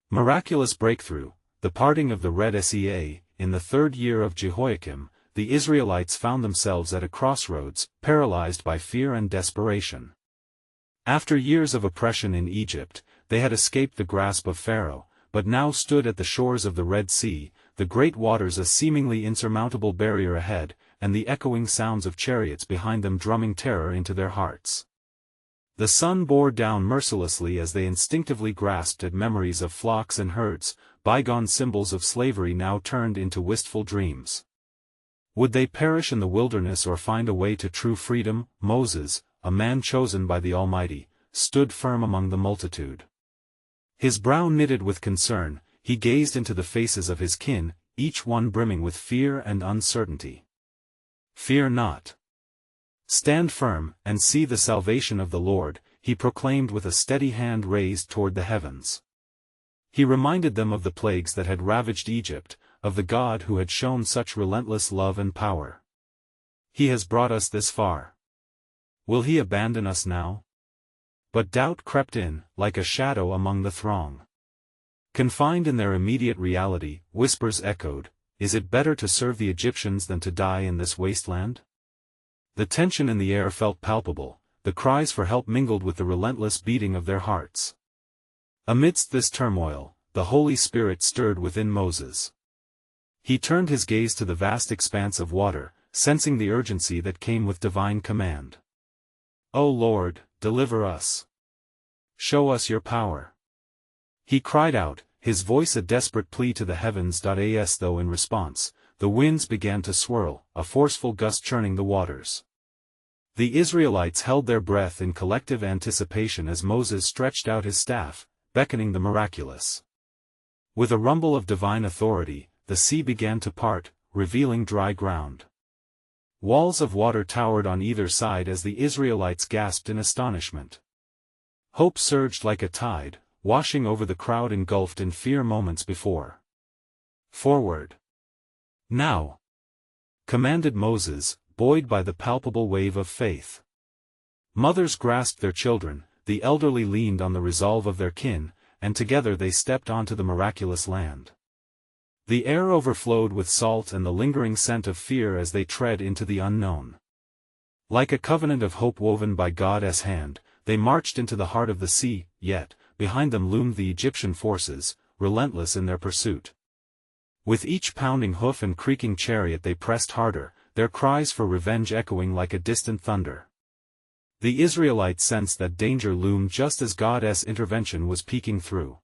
Miraculous breakthrough, the parting of the Red Sea. In the 3rd year of Jehoiakim, the Israelites found themselves at a crossroads, paralyzed by fear and desperation. After years of oppression in Egypt, they had escaped the grasp of Pharaoh, but now stood at the shores of the Red Sea, the great waters a seemingly insurmountable barrier ahead, and the echoing sounds of chariots behind them drumming terror into their hearts. The sun bore down mercilessly as they instinctively grasped at memories of flocks and herds, bygone symbols of slavery now turned into wistful dreams. Would they perish in the wilderness or find a way to true freedom? Moses, a man chosen by the Almighty, stood firm among the multitude. His brow knitted with concern, he gazed into the faces of his kin, each one brimming with fear and uncertainty. "Fear not. Stand firm, and see the salvation of the Lord," he proclaimed with a steady hand raised toward the heavens. He reminded them of the plagues that had ravaged Egypt, of the God who had shown such relentless love and power. "He has brought us this far. Will he abandon us now?" But doubt crept in, like a shadow among the throng. Confined in their immediate reality, whispers echoed, "Is it better to serve the Egyptians than to die in this wasteland?" The tension in the air felt palpable, the cries for help mingled with the relentless beating of their hearts. Amidst this turmoil, the Holy Spirit stirred within Moses. He turned his gaze to the vast expanse of water, sensing the urgency that came with divine command. "O Lord, deliver us. Show us your power." He cried out, his voice a desperate plea to the heavens. As though in response, the winds began to swirl, a forceful gust churning the waters. The Israelites held their breath in collective anticipation as Moses stretched out his staff, beckoning the miraculous. With a rumble of divine authority, the sea began to part, revealing dry ground. Walls of water towered on either side as the Israelites gasped in astonishment. Hope surged like a tide, washing over the crowd engulfed in fear moments before. "Forward! Now!" commanded Moses, buoyed by the palpable wave of faith. Mothers grasped their children, the elderly leaned on the resolve of their kin, and together they stepped onto the miraculous land. The air overflowed with salt and the lingering scent of fear as they tread into the unknown. Like a covenant of hope woven by God's hand, they marched into the heart of the sea, yet, behind them loomed the Egyptian forces, relentless in their pursuit. With each pounding hoof and creaking chariot they pressed harder, their cries for revenge echoing like a distant thunder. The Israelites sensed that danger loomed just as God's intervention was peeking through.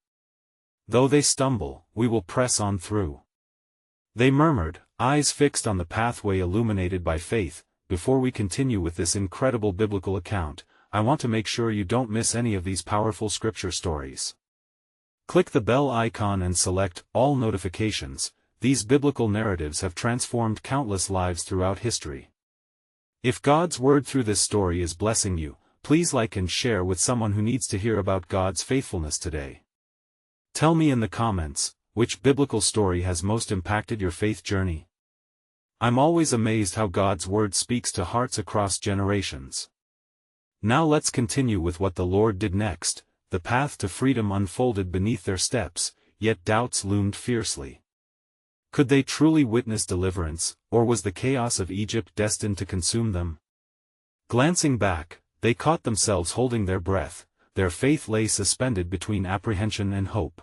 "Though they stumble, we will press on through," they murmured, eyes fixed on the pathway illuminated by faith. "Before we continue with this incredible biblical account, I want to make sure you don't miss any of these powerful scripture stories. Click the bell icon and select All Notifications. These biblical narratives have transformed countless lives throughout history. If God's word through this story is blessing you, please like and share with someone who needs to hear about God's faithfulness today. Tell me in the comments, which biblical story has most impacted your faith journey? I'm always amazed how God's word speaks to hearts across generations. Now let's continue with what the Lord did next. The path to freedom unfolded beneath their steps, yet doubts loomed fiercely. Could they truly witness deliverance, or was the chaos of Egypt destined to consume them? Glancing back, they caught themselves holding their breath, their faith lay suspended between apprehension and hope.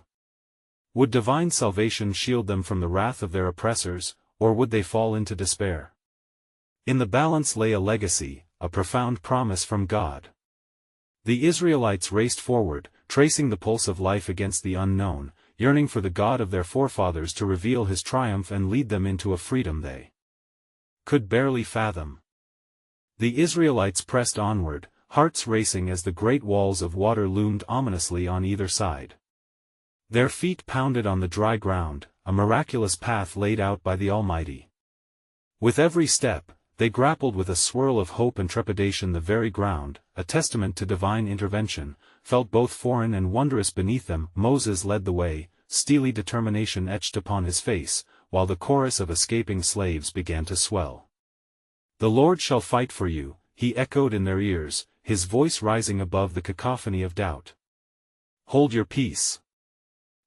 Would divine salvation shield them from the wrath of their oppressors, or would they fall into despair? In the balance lay a legacy, a profound promise from God. The Israelites raced forward, tracing the pulse of life against the unknown, yearning for the God of their forefathers to reveal his triumph and lead them into a freedom they could barely fathom. The Israelites pressed onward, hearts racing as the great walls of water loomed ominously on either side. Their feet pounded on the dry ground, a miraculous path laid out by the Almighty. With every step, they grappled with a swirl of hope and trepidation. The very ground, a testament to divine intervention, felt both foreign and wondrous beneath them. Moses led the way, steely determination etched upon his face, while the chorus of escaping slaves began to swell. "The Lord shall fight for you," he echoed in their ears, his voice rising above the cacophony of doubt. "Hold your peace.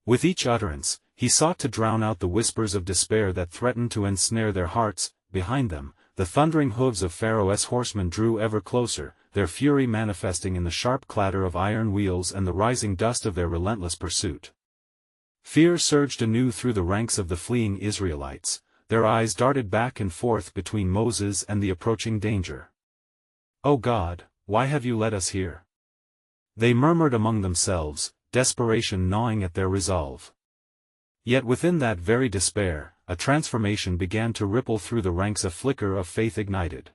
With each utterance, he sought to drown out the whispers of despair that threatened to ensnare their hearts. Behind them, the thundering hooves of Pharaoh's horsemen drew ever closer, their fury manifesting in the sharp clatter of iron wheels and the rising dust of their relentless pursuit. Fear surged anew through the ranks of the fleeing Israelites, their eyes darted back and forth between Moses and the approaching danger. "O God, why have you led us here?" they murmured among themselves, desperation gnawing at their resolve. Yet within that very despair, a transformation began to ripple through the ranks. A flicker of faith ignited.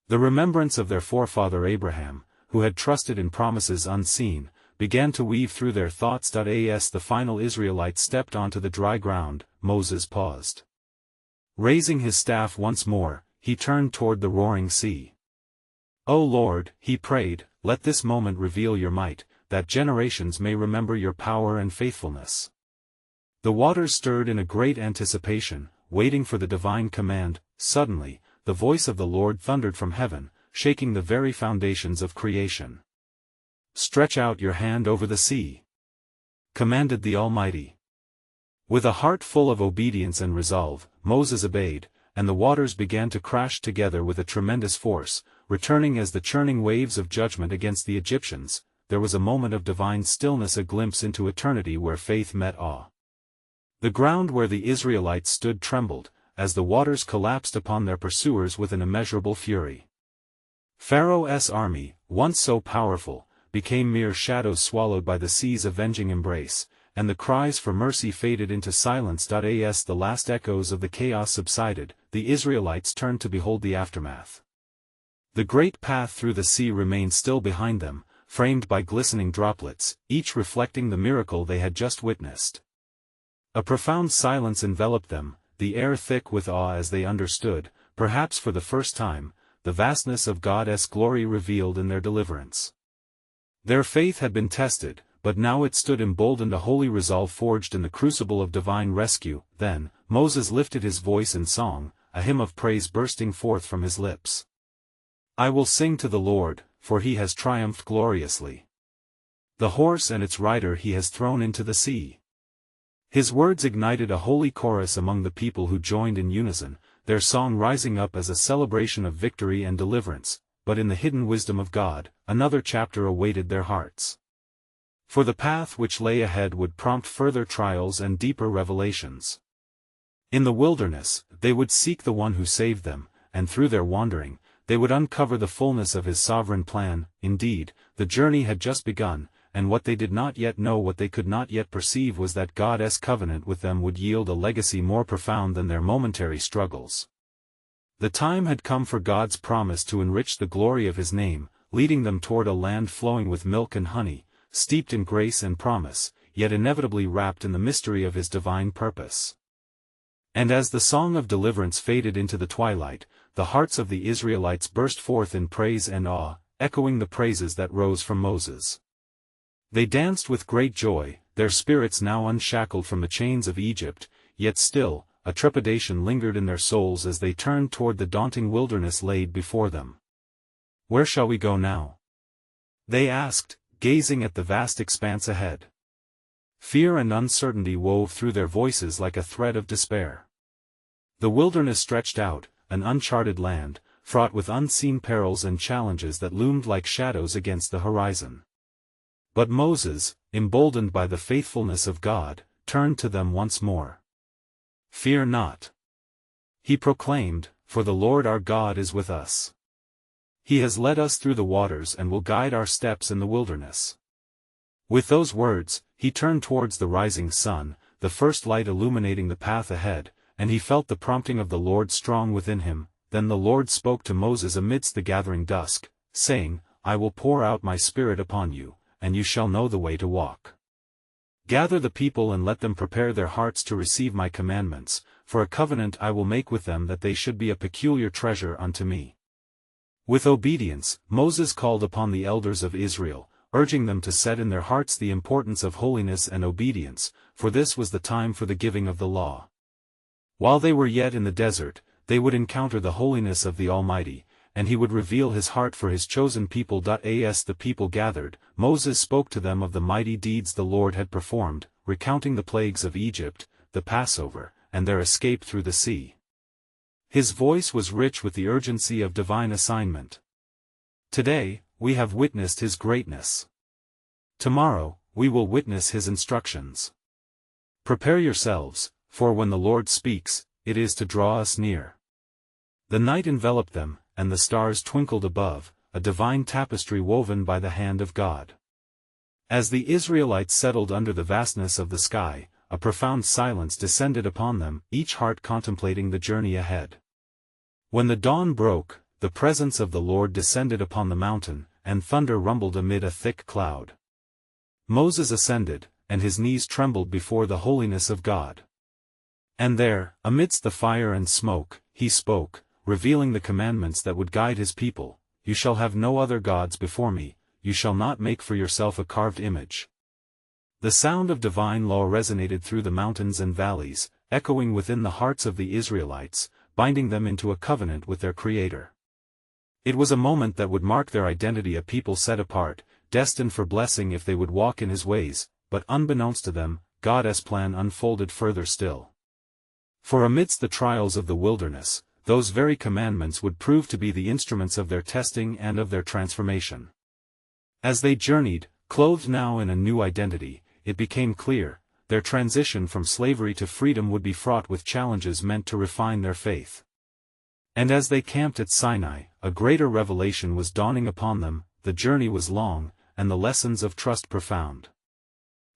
The remembrance of their forefather Abraham, who had trusted in promises unseen, began to weave through their thoughts. As the final Israelite stepped onto the dry ground, Moses paused. Raising his staff once more, he turned toward the roaring sea. "O Lord," he prayed, "let this moment reveal your might, that generations may remember your power and faithfulness." The waters stirred in a great anticipation, waiting for the divine command. Suddenly, the voice of the Lord thundered from heaven, shaking the very foundations of creation. "Stretch out your hand over the sea," commanded the Almighty. With a heart full of obedience and resolve, Moses obeyed, and the waters began to crash together with a tremendous force, returning as the churning waves of judgment against the Egyptians. There was a moment of divine stillness, a glimpse into eternity where faith met awe. The ground where the Israelites stood trembled, as the waters collapsed upon their pursuers with an immeasurable fury. Pharaoh's army, once so powerful, became mere shadows swallowed by the sea's avenging embrace, and the cries for mercy faded into silence. As the last echoes of the chaos subsided, the Israelites turned to behold the aftermath. The great path through the sea remained still behind them, framed by glistening droplets, each reflecting the miracle they had just witnessed. A profound silence enveloped them, the air thick with awe as they understood, perhaps for the first time, the vastness of God's glory revealed in their deliverance. Their faith had been tested, but now it stood emboldened, a holy resolve forged in the crucible of divine rescue. Then, Moses lifted his voice in song, a hymn of praise bursting forth from his lips. "I will sing to the Lord, for he has triumphed gloriously. The horse and its rider he has thrown into the sea." His words ignited a holy chorus among the people who joined in unison, their song rising up as a celebration of victory and deliverance. But in the hidden wisdom of God, another chapter awaited their hearts. For the path which lay ahead would prompt further trials and deeper revelations. In the wilderness, they would seek the one who saved them, and through their wandering, they would uncover the fullness of his sovereign plan. Indeed, the journey had just begun, and what they did not yet know, what they could not yet perceive, was that God's covenant with them would yield a legacy more profound than their momentary struggles. The time had come for God's promise to enrich the glory of his name, leading them toward a land flowing with milk and honey, steeped in grace and promise, yet inevitably wrapped in the mystery of his divine purpose. And as the song of deliverance faded into the twilight, the hearts of the Israelites burst forth in praise and awe, echoing the praises that rose from Moses. They danced with great joy, their spirits now unshackled from the chains of Egypt, yet still, a trepidation lingered in their souls as they turned toward the daunting wilderness laid before them. "Where shall we go now?" they asked, gazing at the vast expanse ahead. Fear and uncertainty wove through their voices like a thread of despair. The wilderness stretched out, an uncharted land, fraught with unseen perils and challenges that loomed like shadows against the horizon. But Moses, emboldened by the faithfulness of God, turned to them once more. "Fear not," he proclaimed, "for the Lord our God is with us. He has led us through the waters and will guide our steps in the wilderness." With those words, he turned towards the rising sun, the first light illuminating the path ahead, and he felt the prompting of the Lord strong within him. Then the Lord spoke to Moses amidst the gathering dusk, saying, "I will pour out my spirit upon you, and you shall know the way to walk. Gather the people and let them prepare their hearts to receive my commandments, for a covenant I will make with them that they should be a peculiar treasure unto me." With obedience, Moses called upon the elders of Israel, urging them to set in their hearts the importance of holiness and obedience, for this was the time for the giving of the law. While they were yet in the desert, they would encounter the holiness of the Almighty, and he would reveal his heart for his chosen people. As the people gathered, Moses spoke to them of the mighty deeds the Lord had performed, recounting the plagues of Egypt, the Passover, and their escape through the sea. His voice was rich with the urgency of divine assignment. Today, we have witnessed his greatness. Tomorrow, we will witness his instructions. Prepare yourselves, for when the Lord speaks, it is to draw us near. The night enveloped them, and the stars twinkled above, a divine tapestry woven by the hand of God. As the Israelites settled under the vastness of the sky, a profound silence descended upon them, each heart contemplating the journey ahead. When the dawn broke, the presence of the Lord descended upon the mountain, and thunder rumbled amid a thick cloud. Moses ascended, and his knees trembled before the holiness of God. And there, amidst the fire and smoke, he spoke, revealing the commandments that would guide his people. You shall have no other gods before me, you shall not make for yourself a carved image. The sound of divine law resonated through the mountains and valleys, echoing within the hearts of the Israelites, binding them into a covenant with their Creator. It was a moment that would mark their identity, a people set apart, destined for blessing if they would walk in his ways, but unbeknownst to them, God's plan unfolded further still. For amidst the trials of the wilderness, those very commandments would prove to be the instruments of their testing and of their transformation. As they journeyed, clothed now in a new identity, it became clear, their transition from slavery to freedom would be fraught with challenges meant to refine their faith. And as they camped at Sinai, a greater revelation was dawning upon them. The journey was long, and the lessons of trust profound.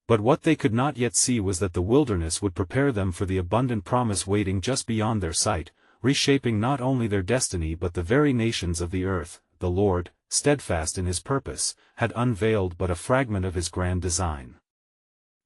But what they could not yet see was that the wilderness would prepare them for the abundant promise waiting just beyond their sight, reshaping not only their destiny but the very nations of the earth. The Lord, steadfast in his purpose, had unveiled but a fragment of his grand design.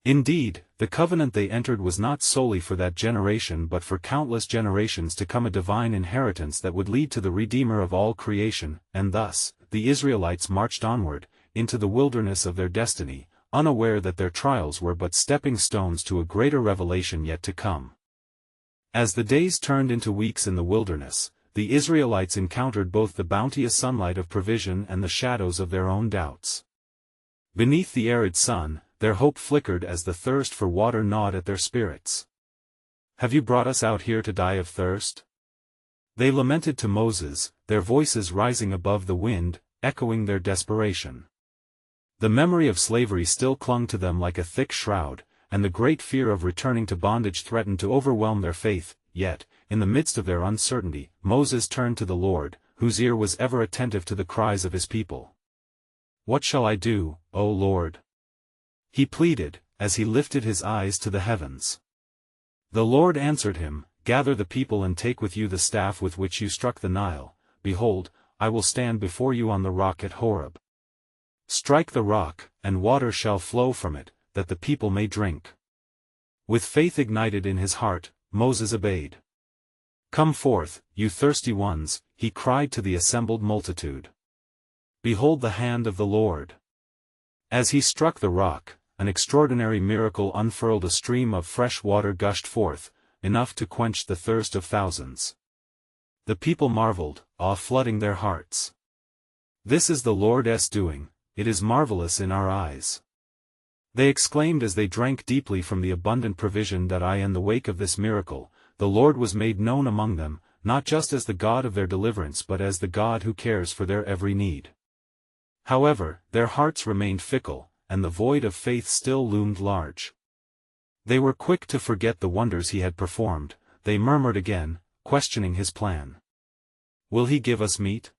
Indeed, the covenant they entered was not solely for that generation but for countless generations to come, a divine inheritance that would lead to the Redeemer of all creation, and thus, the Israelites marched onward, into the wilderness of their destiny, unaware that their trials were but stepping stones to a greater revelation yet to come. As the days turned into weeks in the wilderness, the Israelites encountered both the bounteous sunlight of provision and the shadows of their own doubts. Beneath the arid sun, their hope flickered as the thirst for water gnawed at their spirits. "Have you brought us out here to die of thirst?" they lamented to Moses, their voices rising above the wind, echoing their desperation. The memory of slavery still clung to them like a thick shroud, and the great fear of returning to bondage threatened to overwhelm their faith. Yet, in the midst of their uncertainty, Moses turned to the Lord, whose ear was ever attentive to the cries of his people. "What shall I do, O Lord?" he pleaded, as he lifted his eyes to the heavens. The Lord answered him, "Gather the people and take with you the staff with which you struck the Nile. Behold, I will stand before you on the rock at Horeb. Strike the rock, and water shall flow from it, that the people may drink." With faith ignited in his heart, Moses obeyed. "Come forth, you thirsty ones," he cried to the assembled multitude. "Behold the hand of the Lord." As he struck the rock, an extraordinary miracle unfurled. A stream of fresh water gushed forth, enough to quench the thirst of thousands. The people marveled, awe flooding their hearts. "This is the Lord's doing, it is marvelous in our eyes," they exclaimed as they drank deeply from the abundant provision that in the wake of this miracle, the Lord was made known among them, not just as the God of their deliverance but as the God who cares for their every need. However, their hearts remained fickle, and the void of faith still loomed large. They were quick to forget the wonders he had performed. They murmured again, questioning his plan. "Will he give us meat?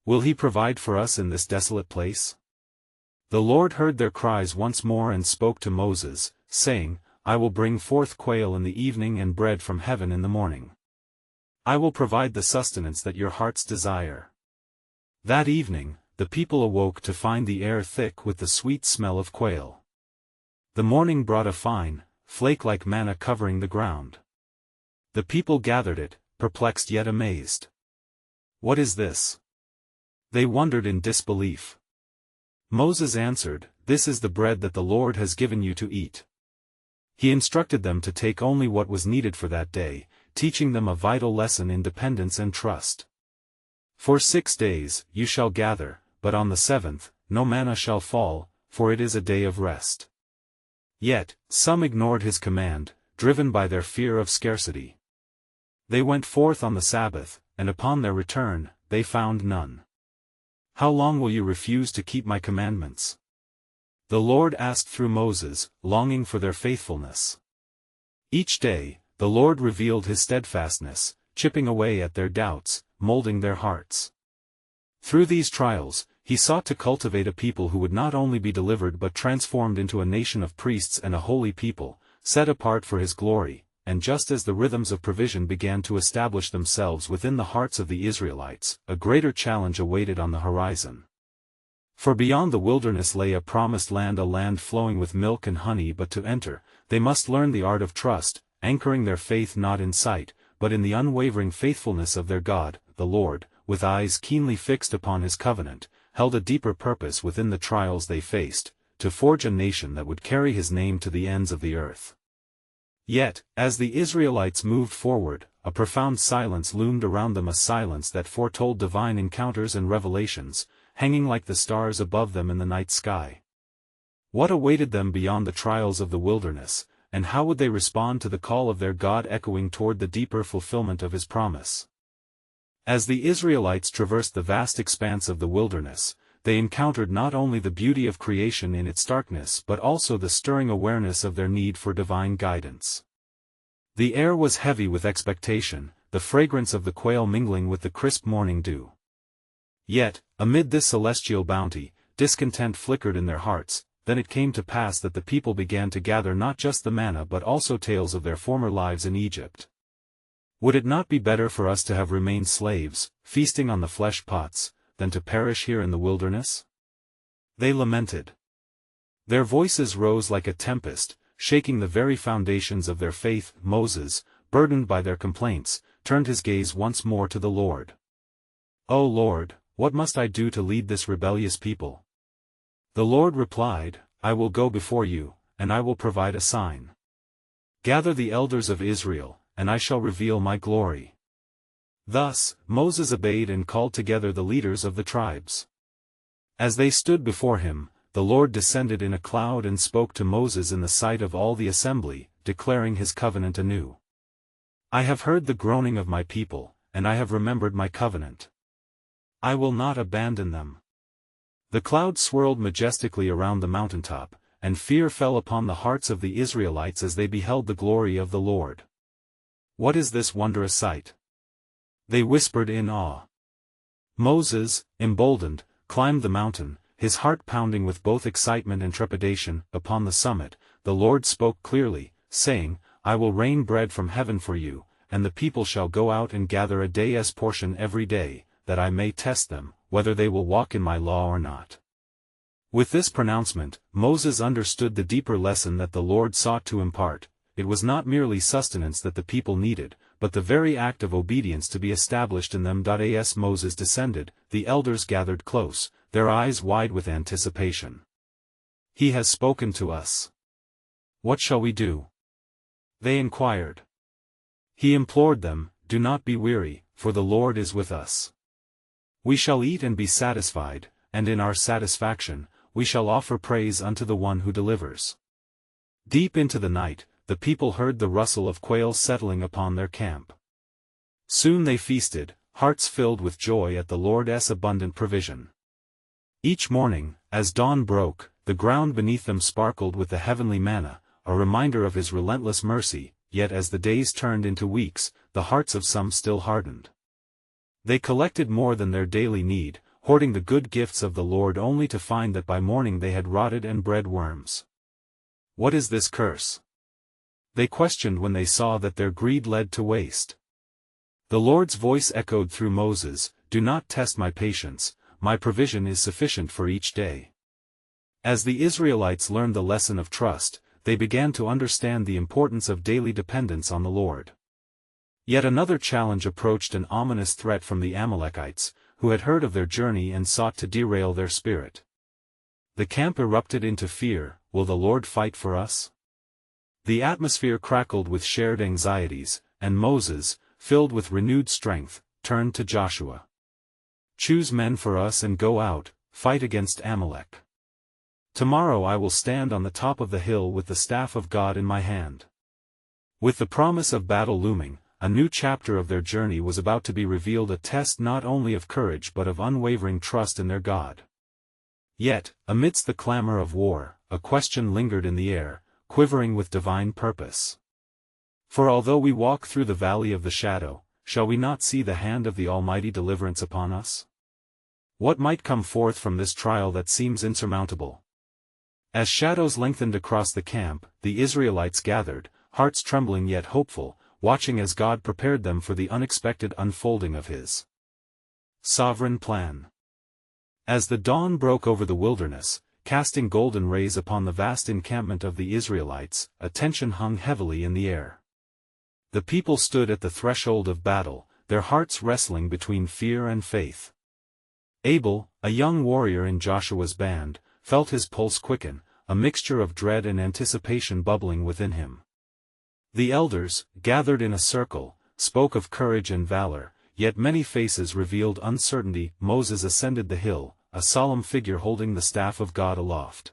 Will he provide for us in this desolate place?" The Lord heard their cries once more and spoke to Moses, saying, "I will bring forth quail in the evening and bread from heaven in the morning. I will provide the sustenance that your hearts desire." That evening, the people awoke to find the air thick with the sweet smell of quail. The morning brought a fine, flake-like manna covering the ground. The people gathered it, perplexed yet amazed. "What is this?" they wondered in disbelief. Moses answered, "This is the bread that the Lord has given you to eat." He instructed them to take only what was needed for that day, teaching them a vital lesson in dependence and trust. "For 6 days you shall gather, but on the 7th, no manna shall fall, for it is a day of rest." Yet, some ignored his command, driven by their fear of scarcity. They went forth on the Sabbath, and upon their return, they found none. How long will you refuse to keep my commandments? The Lord asked through Moses, longing for their faithfulness. Each day, the Lord revealed his steadfastness, chipping away at their doubts, molding their hearts. Through these trials, he sought to cultivate a people who would not only be delivered but transformed into a nation of priests and a holy people, set apart for his glory. And just as the rhythms of provision began to establish themselves within the hearts of the Israelites, a greater challenge awaited on the horizon. For beyond the wilderness lay a promised land, a land flowing with milk and honey, but to enter, they must learn the art of trust, anchoring their faith not in sight, but in the unwavering faithfulness of their God. The Lord, with eyes keenly fixed upon his covenant, held a deeper purpose within the trials they faced, to forge a nation that would carry his name to the ends of the earth. Yet, as the Israelites moved forward, a profound silence loomed around them, a silence that foretold divine encounters and revelations, hanging like the stars above them in the night sky. What awaited them beyond the trials of the wilderness, and how would they respond to the call of their God echoing toward the deeper fulfillment of his promise? As the Israelites traversed the vast expanse of the wilderness, they encountered not only the beauty of creation in its darkness but also the stirring awareness of their need for divine guidance. The air was heavy with expectation, the fragrance of the quail mingling with the crisp morning dew. Yet, amid this celestial bounty, discontent flickered in their hearts. Then it came to pass that the people began to gather not just the manna but also tales of their former lives in Egypt. Would it not be better for us to have remained slaves, feasting on the flesh pots, than to perish here in the wilderness? They lamented. Their voices rose like a tempest, shaking the very foundations of their faith. Moses, burdened by their complaints, turned his gaze once more to the Lord. "O Lord, what must I do to lead this rebellious people?" The Lord replied, "I will go before you, and I will provide a sign. Gather the elders of Israel, and I shall reveal my glory." Thus, Moses obeyed and called together the leaders of the tribes. As they stood before him, the Lord descended in a cloud and spoke to Moses in the sight of all the assembly, declaring his covenant anew. "I have heard the groaning of my people, and I have remembered my covenant. I will not abandon them." The cloud swirled majestically around the mountaintop, and fear fell upon the hearts of the Israelites as they beheld the glory of the Lord. "What is this wondrous sight?" they whispered in awe. Moses, emboldened, climbed the mountain, his heart pounding with both excitement and trepidation. Upon the summit, the Lord spoke clearly, saying, "I will rain bread from heaven for you, and the people shall go out and gather a day's portion every day, that I may test them, whether they will walk in my law or not." With this pronouncement, Moses understood the deeper lesson that the Lord sought to impart. It was not merely sustenance that the people needed, but the very act of obedience to be established in them. As Moses descended, the elders gathered close, their eyes wide with anticipation. "He has spoken to us. What shall we do?" they inquired. He implored them, "Do not be weary, for the Lord is with us. We shall eat and be satisfied, and in our satisfaction, we shall offer praise unto the one who delivers." Deep into the night, the people heard the rustle of quail settling upon their camp. Soon they feasted, hearts filled with joy at the Lord's abundant provision. Each morning, as dawn broke, the ground beneath them sparkled with the heavenly manna, a reminder of his relentless mercy. Yet as the days turned into weeks, the hearts of some still hardened. They collected more than their daily need, hoarding the good gifts of the Lord only to find that by morning they had rotted and bred worms. "What is this curse?" they questioned when they saw that their greed led to waste. The Lord's voice echoed through Moses, "Do not test my patience, my provision is sufficient for each day." As the Israelites learned the lesson of trust, they began to understand the importance of daily dependence on the Lord. Yet another challenge approached, an ominous threat from the Amalekites, who had heard of their journey and sought to derail their spirit. The camp erupted into fear. "Will the Lord fight for us?" The atmosphere crackled with shared anxieties, and Moses, filled with renewed strength, turned to Joshua. "Choose men for us and go out, fight against Amalek." Tomorrow I will stand on the top of the hill with the staff of God in my hand." With the promise of battle looming, a new chapter of their journey was about to be revealed, a test not only of courage but of unwavering trust in their God. Yet, amidst the clamor of war, a question lingered in the air, quivering with divine purpose. "For although we walk through the valley of the shadow, shall we not see the hand of the Almighty deliverance upon us?" What might come forth from this trial that seems insurmountable? As shadows lengthened across the camp, the Israelites gathered, hearts trembling yet hopeful, watching as God prepared them for the unexpected unfolding of His sovereign plan. As the dawn broke over the wilderness, casting golden rays upon the vast encampment of the Israelites, a tension hung heavily in the air. The people stood at the threshold of battle, their hearts wrestling between fear and faith. Abel, a young warrior in Joshua's band, felt his pulse quicken, a mixture of dread and anticipation bubbling within him. The elders, gathered in a circle, spoke of courage and valor, yet many faces revealed uncertainty. Moses ascended the hill, a solemn figure holding the staff of God aloft.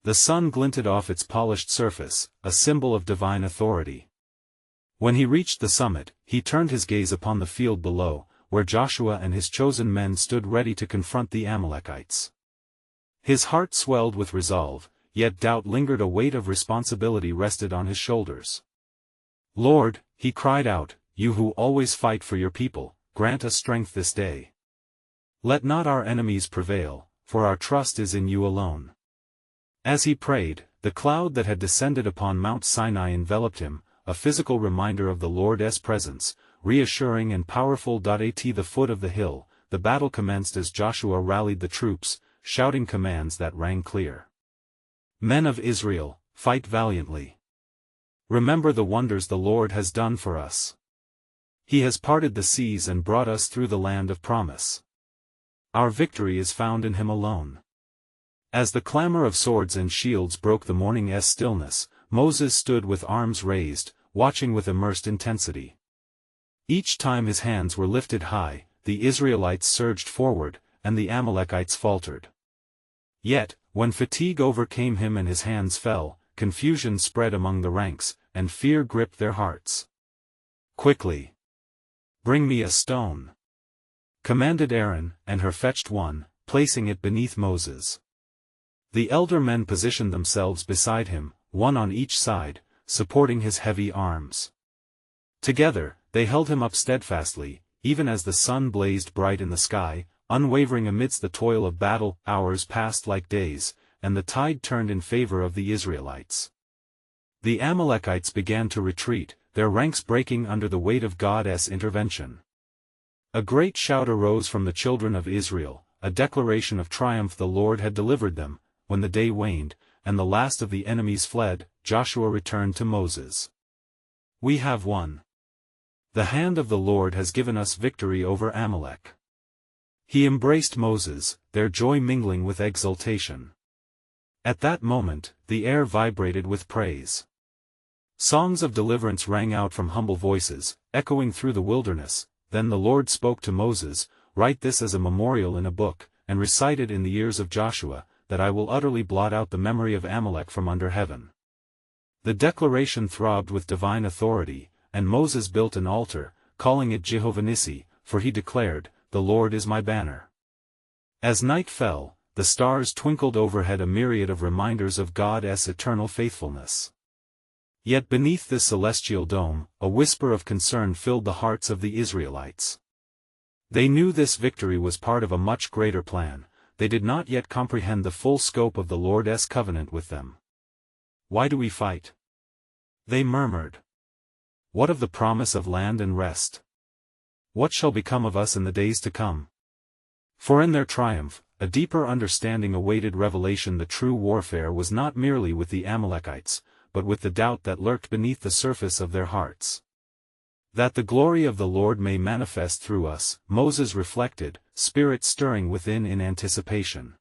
The sun glinted off its polished surface, a symbol of divine authority. When he reached the summit, he turned his gaze upon the field below, where Joshua and his chosen men stood ready to confront the Amalekites. His heart swelled with resolve, yet doubt lingered, a weight of responsibility rested on his shoulders. "Lord," he cried out, "you who always fight for your people, grant us strength this day. Let not our enemies prevail, for our trust is in you alone." As he prayed, the cloud that had descended upon Mount Sinai enveloped him, a physical reminder of the Lord's presence, reassuring and powerful. At the foot of the hill, the battle commenced as Joshua rallied the troops, shouting commands that rang clear. "Men of Israel, fight valiantly. Remember the wonders the Lord has done for us. He has parted the seas and brought us through the land of promise. Our victory is found in Him alone." As the clamor of swords and shields broke the morning's stillness, Moses stood with arms raised, watching with immersed intensity. Each time his hands were lifted high, the Israelites surged forward, and the Amalekites faltered. Yet, when fatigue overcame him and his hands fell, confusion spread among the ranks, and fear gripped their hearts. "Quickly! Bring me a stone," commanded Aaron, and Hur fetched one, placing it beneath Moses. The elder men positioned themselves beside him, one on each side, supporting his heavy arms. Together, they held him up steadfastly, even as the sun blazed bright in the sky, unwavering amidst the toil of battle. Hours passed like days, and the tide turned in favor of the Israelites. The Amalekites began to retreat, their ranks breaking under the weight of God's intervention. A great shout arose from the children of Israel, a declaration of triumph. The Lord had delivered them. When the day waned, and the last of the enemies fled, Joshua returned to Moses. "We have won. The hand of the Lord has given us victory over Amalek." He embraced Moses, their joy mingling with exultation. At that moment, the air vibrated with praise. Songs of deliverance rang out from humble voices, echoing through the wilderness. Then the Lord spoke to Moses, "Write this as a memorial in a book, and recite it in the ears of Joshua, that I will utterly blot out the memory of Amalek from under heaven." The declaration throbbed with divine authority, and Moses built an altar, calling it Jehovah Nissi, for he declared, "The Lord is my banner." As night fell, the stars twinkled overhead, a myriad of reminders of God's eternal faithfulness. Yet beneath this celestial dome, a whisper of concern filled the hearts of the Israelites. They knew this victory was part of a much greater plan. They did not yet comprehend the full scope of the Lord's covenant with them. "Why do we fight?" they murmured. "What of the promise of land and rest? What shall become of us in the days to come?" For in their triumph, a deeper understanding awaited revelation. The true warfare was not merely with the Amalekites, but with the doubt that lurked beneath the surface of their hearts. "That the glory of the Lord may manifest through us," Moses reflected, spirit stirring within in anticipation.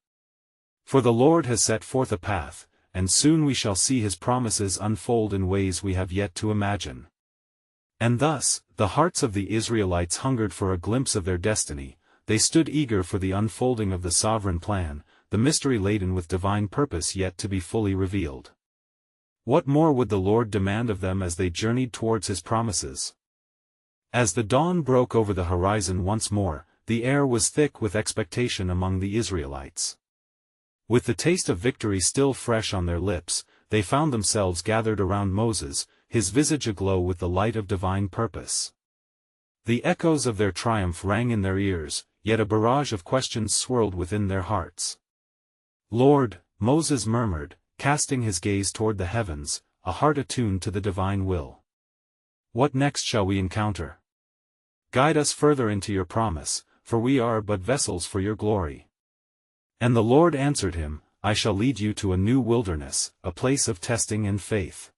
"For the Lord has set forth a path, and soon we shall see His promises unfold in ways we have yet to imagine." And thus, the hearts of the Israelites hungered for a glimpse of their destiny. They stood eager for the unfolding of the sovereign plan, the mystery laden with divine purpose yet to be fully revealed. What more would the Lord demand of them as they journeyed towards his promises? As the dawn broke over the horizon once more, the air was thick with expectation among the Israelites. With the taste of victory still fresh on their lips, they found themselves gathered around Moses, his visage aglow with the light of divine purpose. The echoes of their triumph rang in their ears, yet a barrage of questions swirled within their hearts. "Lord," Moses murmured, casting his gaze toward the heavens, a heart attuned to the divine will. "What next shall we encounter? Guide us further into your promise, for we are but vessels for your glory." And the Lord answered him, "I shall lead you to a new wilderness, a place of testing and faith.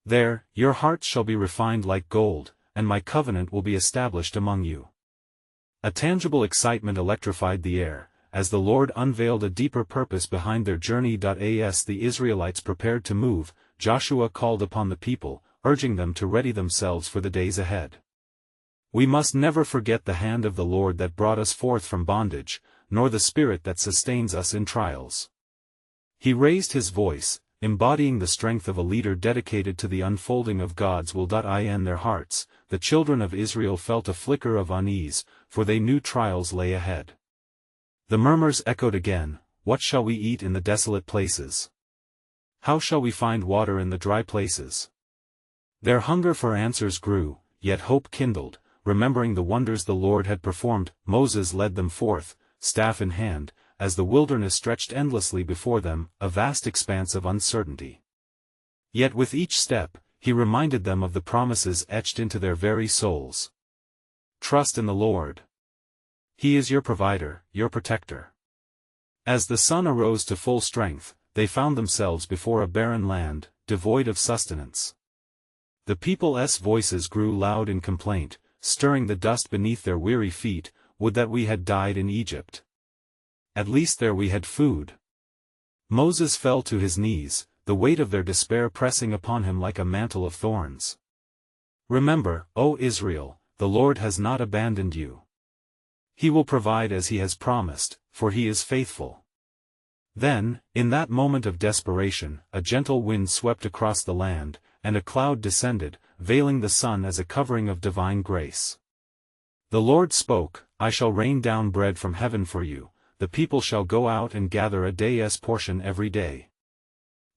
There, your hearts shall be refined like gold, and my covenant will be established among you." A tangible excitement electrified the air, as the Lord unveiled a deeper purpose behind their journey. As the Israelites prepared to move, Joshua called upon the people, urging them to ready themselves for the days ahead. "We must never forget the hand of the Lord that brought us forth from bondage, nor the Spirit that sustains us in trials." He raised his voice, embodying the strength of a leader dedicated to the unfolding of God's will. In their hearts, the children of Israel felt a flicker of unease, for they knew trials lay ahead. The murmurs echoed again, "What shall we eat in the desolate places? How shall we find water in the dry places?" Their hunger for answers grew, yet hope kindled. Remembering the wonders the Lord had performed, Moses led them forth, staff in hand, as the wilderness stretched endlessly before them, a vast expanse of uncertainty. Yet with each step, he reminded them of the promises etched into their very souls. Trust in the Lord. He is your provider, your protector. As the sun arose to full strength, they found themselves before a barren land, devoid of sustenance. The people's voices grew loud in complaint, stirring the dust beneath their weary feet. "Would that we had died in Egypt. At least there we had food." Moses fell to his knees, the weight of their despair pressing upon him like a mantle of thorns. "Remember, O Israel, the Lord has not abandoned you. He will provide as he has promised, for he is faithful." Then, in that moment of desperation, a gentle wind swept across the land, and a cloud descended, veiling the sun as a covering of divine grace. The Lord spoke, "I shall rain down bread from heaven for you, the people shall go out and gather a day's portion every day."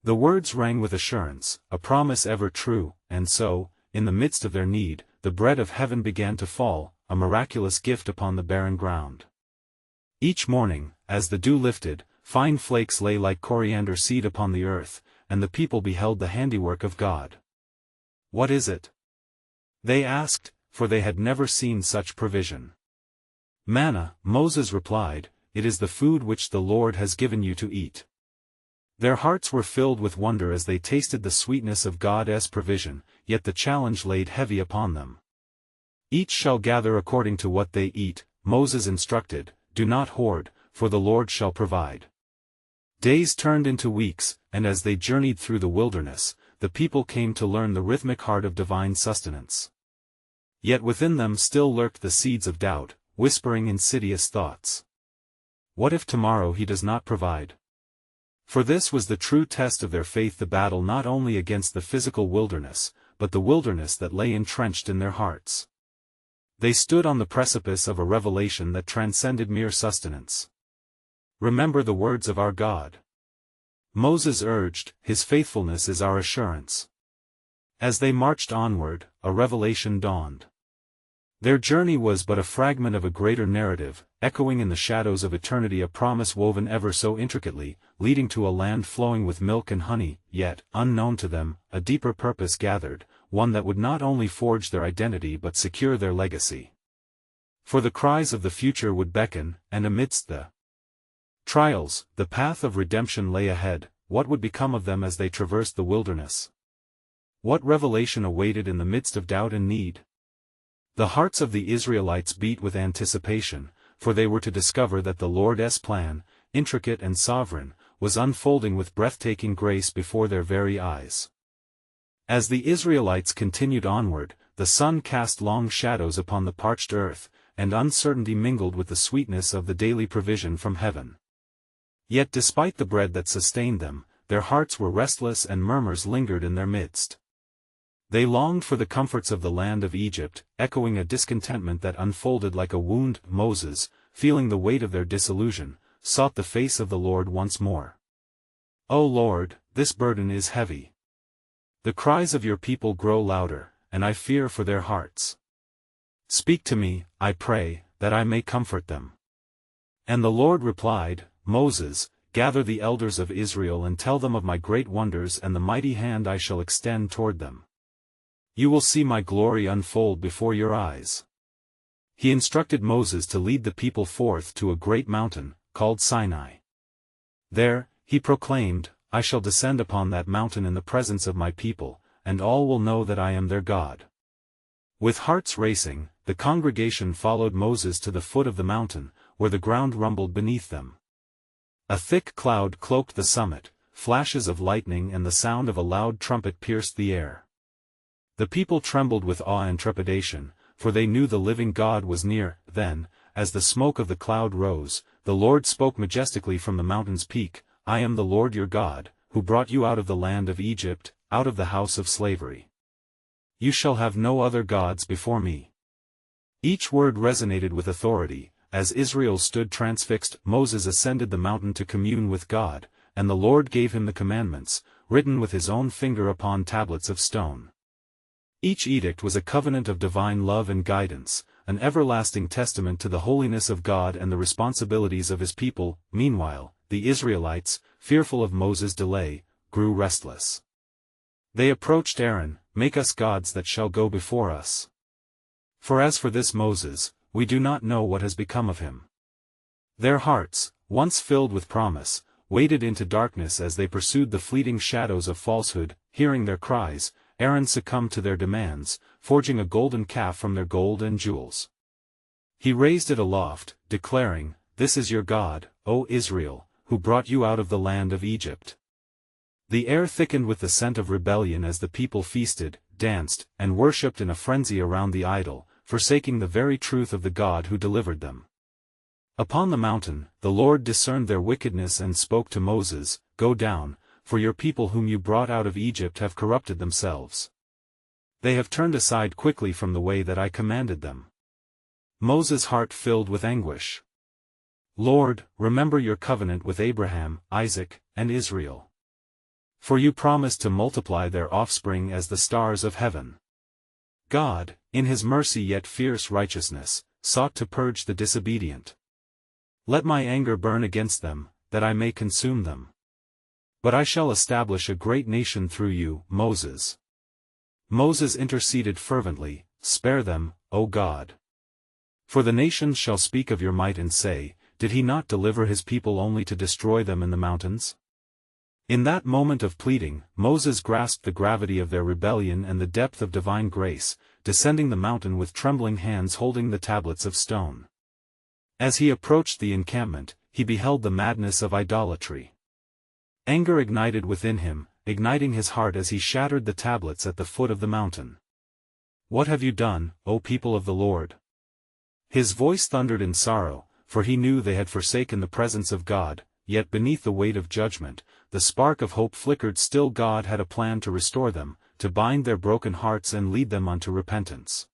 The words rang with assurance, a promise ever true, and so, in the midst of their need, the bread of heaven began to fall, a miraculous gift upon the barren ground. Each morning, as the dew lifted, fine flakes lay like coriander seed upon the earth, and the people beheld the handiwork of God. "What is it?" they asked, for they had never seen such provision. "Manna," Moses replied, "it is the food which the Lord has given you to eat." Their hearts were filled with wonder as they tasted the sweetness of God's provision, yet the challenge laid heavy upon them. "Each shall gather according to what they eat," Moses instructed, "do not hoard, for the Lord shall provide." Days turned into weeks, and as they journeyed through the wilderness, the people came to learn the rhythmic heart of divine sustenance. Yet within them still lurked the seeds of doubt, whispering insidious thoughts. What if tomorrow he does not provide? For this was the true test of their faith, the battle not only against the physical wilderness, but the wilderness that lay entrenched in their hearts. They stood on the precipice of a revelation that transcended mere sustenance. "Remember the words of our God," Moses urged, "his faithfulness is our assurance." As they marched onward, a revelation dawned. Their journey was but a fragment of a greater narrative, echoing in the shadows of eternity a promise woven ever so intricately, leading to a land flowing with milk and honey, yet, unknown to them, a deeper purpose gathered, one that would not only forge their identity but secure their legacy. For the cries of the future would beckon, and amidst the trials, the path of redemption lay ahead. What would become of them as they traversed the wilderness? What revelation awaited in the midst of doubt and need? The hearts of the Israelites beat with anticipation, for they were to discover that the Lord's plan, intricate and sovereign, was unfolding with breathtaking grace before their very eyes. As the Israelites continued onward, the sun cast long shadows upon the parched earth, and uncertainty mingled with the sweetness of the daily provision from heaven. Yet despite the bread that sustained them, their hearts were restless and murmurs lingered in their midst. They longed for the comforts of the land of Egypt, echoing a discontentment that unfolded like a wound. Moses, feeling the weight of their disillusion, sought the face of the Lord once more. "O Lord, this burden is heavy. The cries of your people grow louder, and I fear for their hearts. Speak to me, I pray, that I may comfort them." And the Lord replied, "Moses, gather the elders of Israel and tell them of my great wonders and the mighty hand I shall extend toward them. You will see my glory unfold before your eyes." He instructed Moses to lead the people forth to a great mountain, called Sinai. There, he proclaimed, "I shall descend upon that mountain in the presence of my people, and all will know that I am their God." With hearts racing, the congregation followed Moses to the foot of the mountain, where the ground rumbled beneath them. A thick cloud cloaked the summit, flashes of lightning and the sound of a loud trumpet pierced the air. The people trembled with awe and trepidation, for they knew the living God was near. Then, as the smoke of the cloud rose, the Lord spoke majestically from the mountain's peak, "I am the Lord your God, who brought you out of the land of Egypt, out of the house of slavery. You shall have no other gods before me." Each word resonated with authority. As Israel stood transfixed, Moses ascended the mountain to commune with God, and the Lord gave him the commandments, written with his own finger upon tablets of stone. Each edict was a covenant of divine love and guidance, an everlasting testament to the holiness of God and the responsibilities of his people. Meanwhile, the Israelites, fearful of Moses' delay, grew restless. They approached Aaron, "Make us gods that shall go before us. For as for this Moses, we do not know what has become of him." Their hearts, once filled with promise, waded into darkness as they pursued the fleeting shadows of falsehood. Hearing their cries, Aaron succumbed to their demands, forging a golden calf from their gold and jewels. He raised it aloft, declaring, "This is your God, O Israel, who brought you out of the land of Egypt." The air thickened with the scent of rebellion as the people feasted, danced, and worshipped in a frenzy around the idol, forsaking the very truth of the God who delivered them. Upon the mountain, the Lord discerned their wickedness and spoke to Moses, "Go down, for your people whom you brought out of Egypt have corrupted themselves. They have turned aside quickly from the way that I commanded them." Moses' heart filled with anguish. "Lord, remember your covenant with Abraham, Isaac, and Israel. For you promised to multiply their offspring as the stars of heaven." God, in his mercy yet fierce righteousness, sought to purge the disobedient. "Let my anger burn against them, that I may consume them. But I shall establish a great nation through you." Moses. Moses interceded fervently, "Spare them, O God. For the nations shall speak of your might and say, did he not deliver his people only to destroy them in the mountains?" In that moment of pleading, Moses grasped the gravity of their rebellion and the depth of divine grace, descending the mountain with trembling hands holding the tablets of stone. As he approached the encampment, he beheld the madness of idolatry. Anger ignited within him, igniting his heart as he shattered the tablets at the foot of the mountain. "What have you done, O people of the Lord?" His voice thundered in sorrow, for he knew they had forsaken the presence of God, yet beneath the weight of judgment, the spark of hope flickered still. God had a plan to restore them, to bind their broken hearts and lead them unto repentance.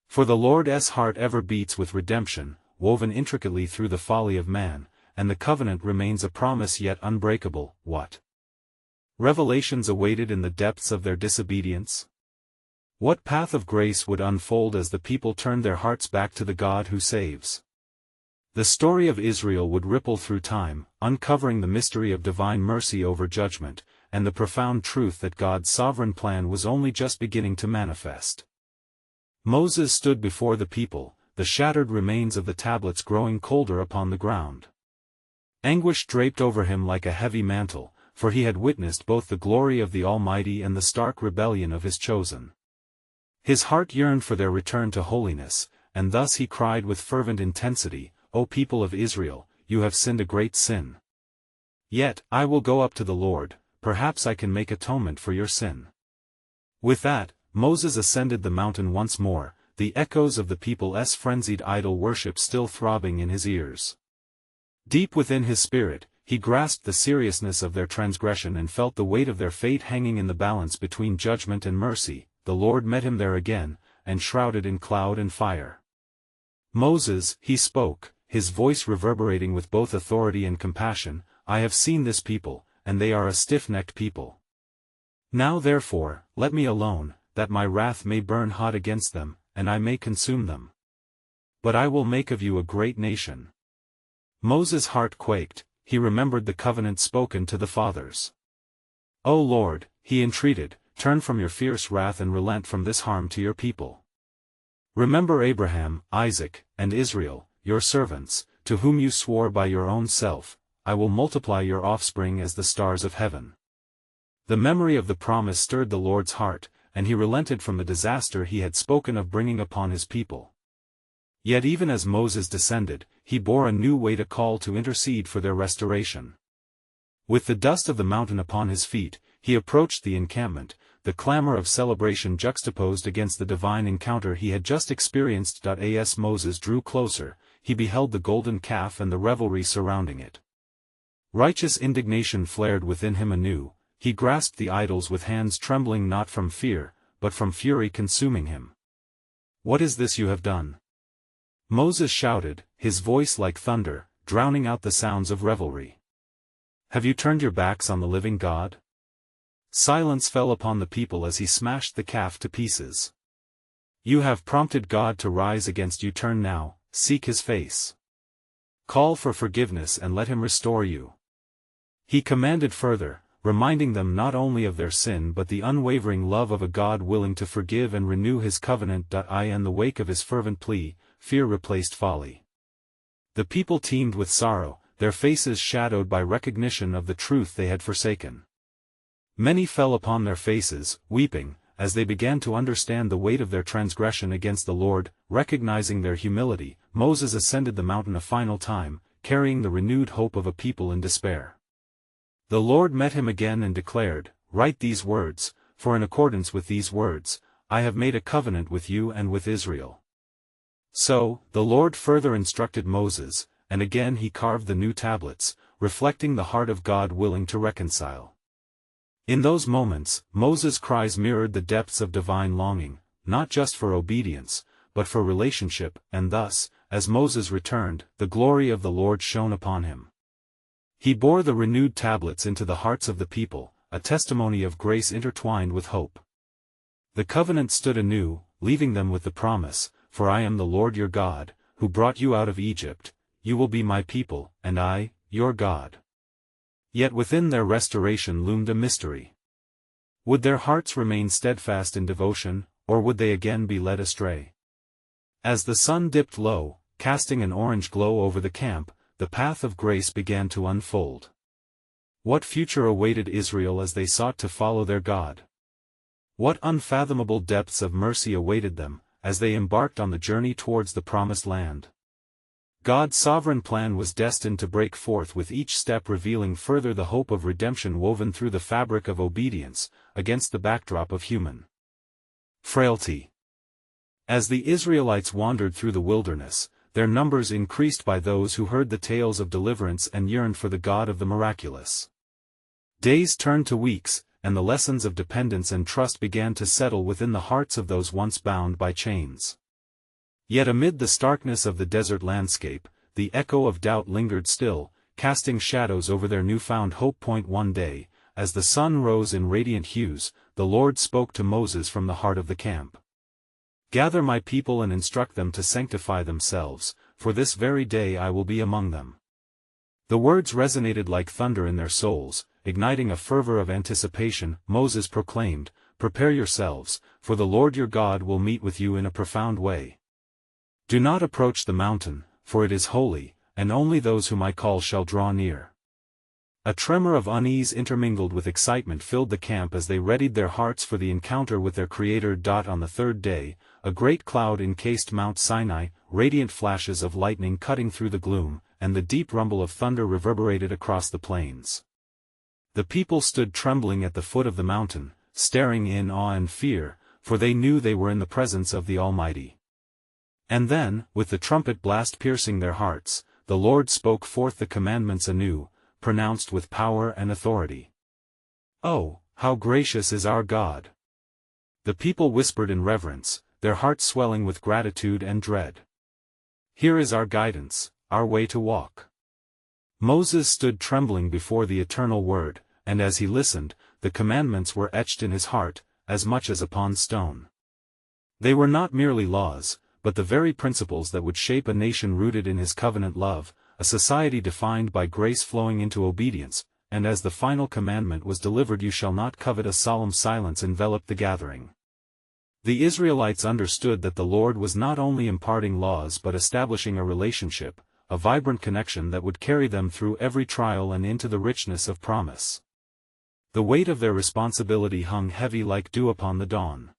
For the Lord's heart ever beats with redemption, woven intricately through the folly of man, and the covenant remains a promise yet unbreakable. What revelations awaited in the depths of their disobedience? What path of grace would unfold as the people turned their hearts back to the God who saves? The story of Israel would ripple through time, uncovering the mystery of divine mercy over judgment, and the profound truth that God's sovereign plan was only just beginning to manifest. Moses stood before the people, the shattered remains of the tablets growing colder upon the ground. Anguish draped over him like a heavy mantle, for he had witnessed both the glory of the Almighty and the stark rebellion of his chosen. His heart yearned for their return to holiness, and thus he cried with fervent intensity, "O people of Israel, you have sinned a great sin. Yet, I will go up to the Lord, perhaps I can make atonement for your sin." With that, Moses ascended the mountain once more, the echoes of the people's frenzied idol worship still throbbing in his ears. Deep within his spirit, he grasped the seriousness of their transgression and felt the weight of their fate hanging in the balance between judgment and mercy. The Lord met him there again, and shrouded in cloud and fire. Moses, he spoke, his voice reverberating with both authority and compassion, I have seen this people, and they are a stiff-necked people. Now therefore, let me alone, that my wrath may burn hot against them, and I may consume them. But I will make of you a great nation. Moses' heart quaked, he remembered the covenant spoken to the fathers. O Lord, he entreated, turn from your fierce wrath and relent from this harm to your people. Remember Abraham, Isaac, and Israel, your servants, to whom you swore by your own self, I will multiply your offspring as the stars of heaven. The memory of the promise stirred the Lord's heart, and he relented from the disaster he had spoken of bringing upon his people. Yet even as Moses descended, he bore a new weight, a call to intercede for their restoration. With the dust of the mountain upon his feet, he approached the encampment, the clamor of celebration juxtaposed against the divine encounter he had just experienced. As Moses drew closer, he beheld the golden calf and the revelry surrounding it. Righteous indignation flared within him anew, he grasped the idols with hands trembling not from fear, but from fury consuming him. What is this you have done? Moses shouted, his voice like thunder, drowning out the sounds of revelry. Have you turned your backs on the living God? Silence fell upon the people as he smashed the calf to pieces. You have prompted God to rise against you. Turn now, seek his face. Call for forgiveness and let him restore you. He commanded further, reminding them not only of their sin but the unwavering love of a God willing to forgive and renew his covenant. In the wake of his fervent plea, fear replaced folly. The people teemed with sorrow, their faces shadowed by recognition of the truth they had forsaken. Many fell upon their faces, weeping, as they began to understand the weight of their transgression against the Lord. Recognizing their humility, Moses ascended the mountain a final time, carrying the renewed hope of a people in despair. The Lord met him again and declared, Write these words, for in accordance with these words, I have made a covenant with you and with Israel. So, the Lord further instructed Moses, and again he carved the new tablets, reflecting the heart of God willing to reconcile. In those moments, Moses' cries mirrored the depths of divine longing, not just for obedience, but for relationship, and thus, as Moses returned, the glory of the Lord shone upon him. He bore the renewed tablets into the hearts of the people, a testimony of grace intertwined with hope. The covenant stood anew, leaving them with the promise, For I am the Lord your God, who brought you out of Egypt, you will be my people, and I, your God. Yet within their restoration loomed a mystery. Would their hearts remain steadfast in devotion, or would they again be led astray? As the sun dipped low, casting an orange glow over the camp, the path of grace began to unfold. What future awaited Israel as they sought to follow their God? What unfathomable depths of mercy awaited them, as they embarked on the journey towards the promised land? God's sovereign plan was destined to break forth, with each step revealing further the hope of redemption woven through the fabric of obedience, against the backdrop of human frailty. As the Israelites wandered through the wilderness, their numbers increased by those who heard the tales of deliverance and yearned for the God of the miraculous. Days turned to weeks, and the lessons of dependence and trust began to settle within the hearts of those once bound by chains. Yet amid the starkness of the desert landscape, the echo of doubt lingered still, casting shadows over their newfound hope. One day, as the sun rose in radiant hues, the Lord spoke to Moses from the heart of the camp. Gather my people and instruct them to sanctify themselves, for this very day I will be among them. The words resonated like thunder in their souls, igniting a fervor of anticipation. Moses proclaimed, Prepare yourselves, for the Lord your God will meet with you in a profound way. Do not approach the mountain, for it is holy, and only those whom I call shall draw near. A tremor of unease intermingled with excitement filled the camp as they readied their hearts for the encounter with their Creator. On the third day, a great cloud encased Mount Sinai, radiant flashes of lightning cutting through the gloom, and the deep rumble of thunder reverberated across the plains. The people stood trembling at the foot of the mountain, staring in awe and fear, for they knew they were in the presence of the Almighty. And then, with the trumpet blast piercing their hearts, the Lord spoke forth the commandments anew, pronounced with power and authority. "Oh, how gracious is our God!" The people whispered in reverence, their hearts swelling with gratitude and dread. "Here is our guidance, our way to walk." Moses stood trembling before the eternal word, and as he listened, the commandments were etched in his heart, as much as upon stone. They were not merely laws, but the very principles that would shape a nation rooted in his covenant love, a society defined by grace flowing into obedience, and as the final commandment was delivered, "You shall not covet," a solemn silence enveloped the gathering. The Israelites understood that the Lord was not only imparting laws but establishing a relationship, a vibrant connection that would carry them through every trial and into the richness of promise. The weight of their responsibility hung heavy like dew upon the dawn.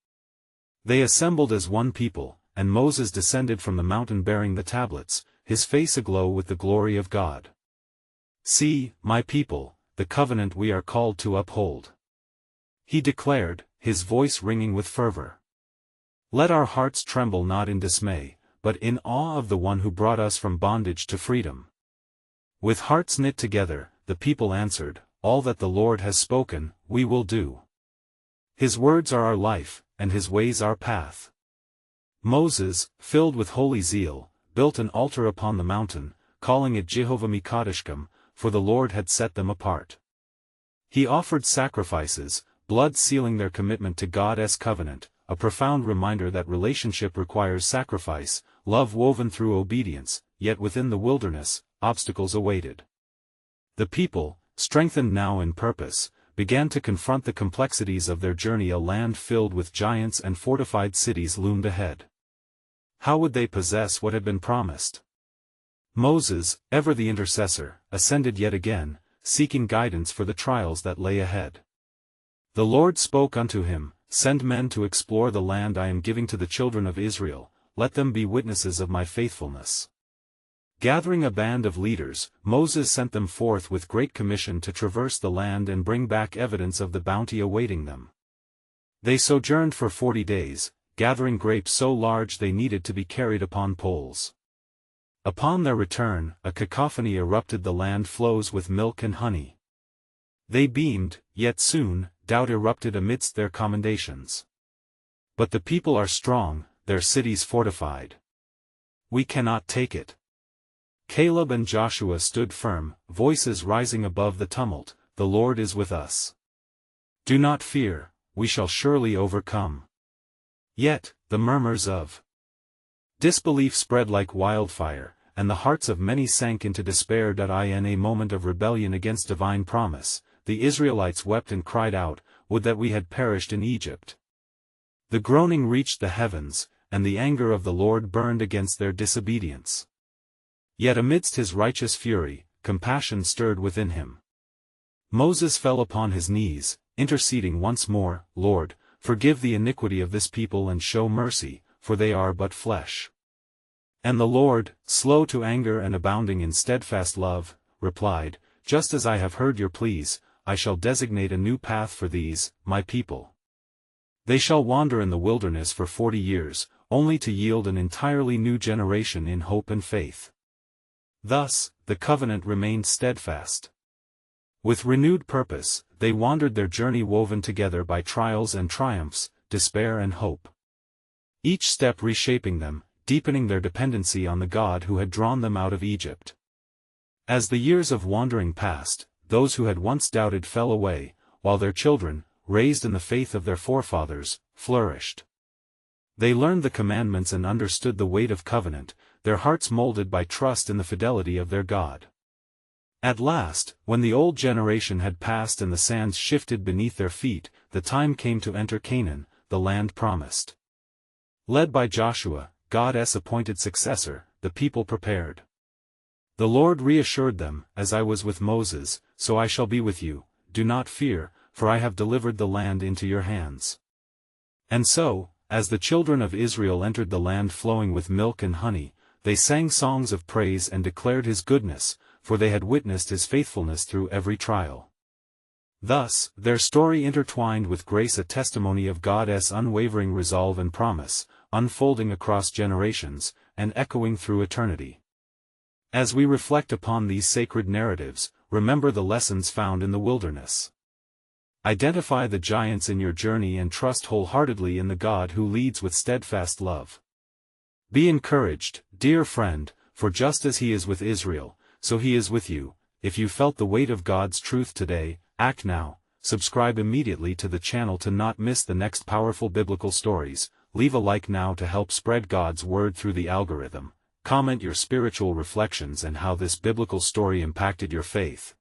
They assembled as one people, and Moses descended from the mountain bearing the tablets, his face aglow with the glory of God. "See, my people, the covenant we are called to uphold," he declared, his voice ringing with fervor. "Let our hearts tremble not in dismay, but in awe of the one who brought us from bondage to freedom." With hearts knit together, the people answered, "All that the Lord has spoken, we will do. His words are our life, and his ways our path." Moses, filled with holy zeal, built an altar upon the mountain, calling it Jehovah Mikadeshkem, for the Lord had set them apart. He offered sacrifices, blood sealing their commitment to God's covenant, a profound reminder that relationship requires sacrifice, love woven through obedience, yet within the wilderness, obstacles awaited. The people, strengthened now in purpose, began to confront the complexities of their journey. A land filled with giants and fortified cities loomed ahead. How would they possess what had been promised? Moses, ever the intercessor, ascended yet again, seeking guidance for the trials that lay ahead. The Lord spoke unto him, "Send men to explore the land I am giving to the children of Israel, let them be witnesses of my faithfulness." Gathering a band of leaders, Moses sent them forth with great commission to traverse the land and bring back evidence of the bounty awaiting them. They sojourned for 40 days, gathering grapes so large they needed to be carried upon poles. Upon their return, a cacophony erupted. The land flows with milk and honey. They beamed, yet soon, doubt erupted amidst their commendations. But the people are strong, their cities fortified. We cannot take it. Caleb and Joshua stood firm, voices rising above the tumult, "The Lord is with us. Do not fear, we shall surely overcome." Yet, the murmurs of disbelief spread like wildfire, and the hearts of many sank into despair. In a moment of rebellion against divine promise, the Israelites wept and cried out, "Would that we had perished in Egypt." The groaning reached the heavens, and the anger of the Lord burned against their disobedience. Yet amidst his righteous fury, compassion stirred within him. Moses fell upon his knees, interceding once more, "Lord, forgive the iniquity of this people and show mercy, for they are but flesh." And the Lord, slow to anger and abounding in steadfast love, replied, "Just as I have heard your pleas, I shall designate a new path for these, my people. They shall wander in the wilderness for 40 years, only to yield an entirely new generation in hope and faith." Thus, the covenant remained steadfast. With renewed purpose, they wandered their journey woven together by trials and triumphs, despair and hope. Each step reshaping them, deepening their dependency on the God who had drawn them out of Egypt. As the years of wandering passed, those who had once doubted fell away, while their children, raised in the faith of their forefathers, flourished. They learned the commandments and understood the weight of covenant, their hearts molded by trust in the fidelity of their God. At last, when the old generation had passed and the sands shifted beneath their feet, the time came to enter Canaan, the land promised. Led by Joshua, God's appointed successor, the people prepared. The Lord reassured them, "As I was with Moses, so I shall be with you, do not fear, for I have delivered the land into your hands." And so, as the children of Israel entered the land flowing with milk and honey, they sang songs of praise and declared his goodness, for they had witnessed his faithfulness through every trial. Thus, their story intertwined with grace, a testimony of God's unwavering resolve and promise, unfolding across generations, and echoing through eternity. As we reflect upon these sacred narratives, remember the lessons found in the wilderness. Identify the giants in your journey and trust wholeheartedly in the God who leads with steadfast love. Be encouraged, dear friend, for just as He is with Israel, so He is with you. If you felt the weight of God's truth today, act now. Subscribe immediately to the channel to not miss the next powerful biblical stories. Leave a like now to help spread God's word through the algorithm. Comment your spiritual reflections and how this biblical story impacted your faith.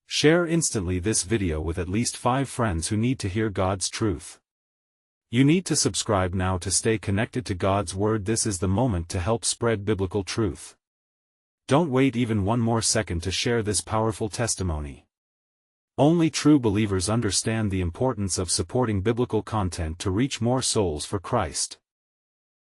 Share instantly this video with at least 5 friends who need to hear God's truth. You need to subscribe now to stay connected to God's word. This is the moment to help spread biblical truth. Don't wait even one more second to share this powerful testimony. Only true believers understand the importance of supporting biblical content to reach more souls for Christ.